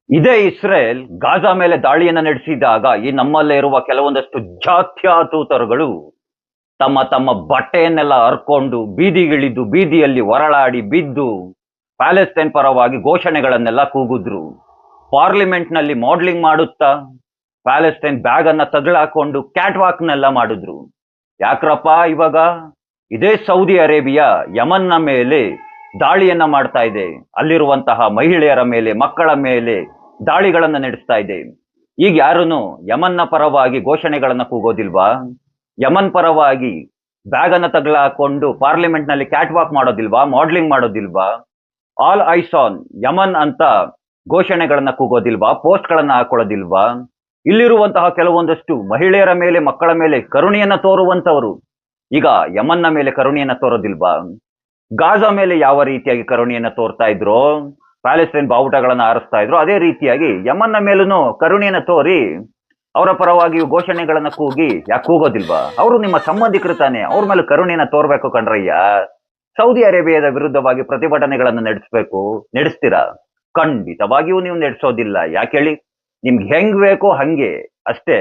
ಇದೇ Israel Gaza ಮೇಲೆ ದಾಳಿಯನ್ನ ನಡೆಸಿದಾಗ ಈ ನಮ್ಮಲ್ಲೇ ಇರುವ ಕೆಲವೊಂದಷ್ಟು ಜಾತ್ಯತೀತರುಗಳು ತಮ್ಮ ತಮ್ಮ ಬಟ್ಟೆಯನ್ನೆಲ್ಲ ಹರ್ಕೊಂಡು ಬೀದಿಗಿಳಿದು ಬೀದಿಯಲ್ಲಿ ಹೊರಳಾಡಿ ಬಿದ್ದು ಪ್ಯಾಲೆಸ್ತೈನ್ ಪರವಾಗಿ ಘೋಷಣೆಗಳನ್ನೆಲ್ಲ ಕೂಗಿದ್ರು. ಪಾರ್ಲಿಮೆಂಟ್ ನಲ್ಲಿ ಮಾಡಲಿಂಗ್ ಮಾಡುತ್ತಾ ಪ್ಯಾಲೆಸ್ತೈನ್ ಬ್ಯಾಗ್ ಅನ್ನ ತಗಲಾಕೊಂಡು ಕ್ಯಾಟ್ ವಾಕ್ನೆಲ್ಲ ಮಾಡಿದ್ರು. ಯಾಕ್ರಪ್ಪ ಇವಾಗ ಇದೇ ಸೌದಿ ಅರೇಬಿಯಾ ಯಮನ್ನ ಮೇಲೆ ದಾಳಿಯನ್ನ ಮಾಡ್ತಾ ಇದೆ. ಅಲ್ಲಿರುವಂತಹ ಮಹಿಳೆಯರ ಮೇಲೆ, ಮಕ್ಕಳ ಮೇಲೆ ದಾಳಿಗಳನ್ನ ನಡೆಸ್ತಾ ಇದೆ. ಈಗ ಯಾರನ್ನು ಯಮನ್ನ ಪರವಾಗಿ ಘೋಷಣೆಗಳನ್ನ ಕೂಗೋದಿಲ್ವಾ? ಯಮನ್ ಪರವಾಗಿ ಬ್ಯಾಗ್ ಅನ್ನ ತಗಲಾಕೊಂಡು ಪಾರ್ಲಿಮೆಂಟ್ ನಲ್ಲಿ ಕ್ಯಾಟ್ ವಾಕ್ ಮಾಡೋದಿಲ್ವಾ? ಮಾಡಲಿಂಗ್ ಮಾಡೋದಿಲ್ವಾ? ಆಲ್ ಐಸ್ ಆನ್ ಯಮನ್ ಅಂತ ಘೋಷಣೆಗಳನ್ನ ಕೂಗೋದಿಲ್ವಾ? ಪೋಸ್ಟ್ ಗಳನ್ನ ಹಾಕೊಳ್ಳೋದಿಲ್ವಾ? ಇಲ್ಲಿರುವಂತಹ ಕೆಲವೊಂದಷ್ಟು ಮಹಿಳೆಯರ ಮೇಲೆ, ಮಕ್ಕಳ ಮೇಲೆ ಕರುಣೆಯನ್ನ ತೋರುವಂತವರು ಈಗ ಯಮನ್ನ ಮೇಲೆ ಕರುಣೆಯನ್ನ ತೋರೋದಿಲ್ವಾ? ಗಾಜಾ ಮೇಲೆ ಯಾವ ರೀತಿಯಾಗಿ ಕರುಣೆಯನ್ನ ತೋರ್ತಾ ಇದ್ರು, ಪ್ಯಾಲೆಸ್ತೈನ್ ಬಾವುಟಗಳನ್ನ ಹಾರಿಸ್ತಾ ಇದ್ರು, ಅದೇ ರೀತಿಯಾಗಿ ಯಮನ್ನ ಮೇಲೂ ಕರುಣೆಯನ್ನ ತೋರಿ ಅವರ ಪರವಾಗಿ ಘೋಷಣೆಗಳನ್ನ ಕೂಗಿ ಯಾಕೆ ಕೂಗೋದಿಲ್ವಾ? ಅವರು ನಿಮ್ಮ ಸಂಬಂಧಿಕರು ತಾನೆ, ಅವ್ರ ಮೇಲೆ ಕರುಣೆಯನ್ನ ತೋರ್ಬೇಕು ಕಣ್ರಯ್ಯ. ಸೌದಿ ಅರೇಬಿಯಾದ ವಿರುದ್ಧವಾಗಿ ಪ್ರತಿಭಟನೆಗಳನ್ನ ನಡೆಸ್ತೀರಾ? ಖಂಡಿತವಾಗಿಯೂ ನೀವು ನಡೆಸೋದಿಲ್ಲ. ಯಾಕೆ ಹೇಳಿ? ನಿಮ್ಗೆ ಹೆಂಗ್ ಬೇಕೋ ಹಂಗೆ ಅಷ್ಟೇ.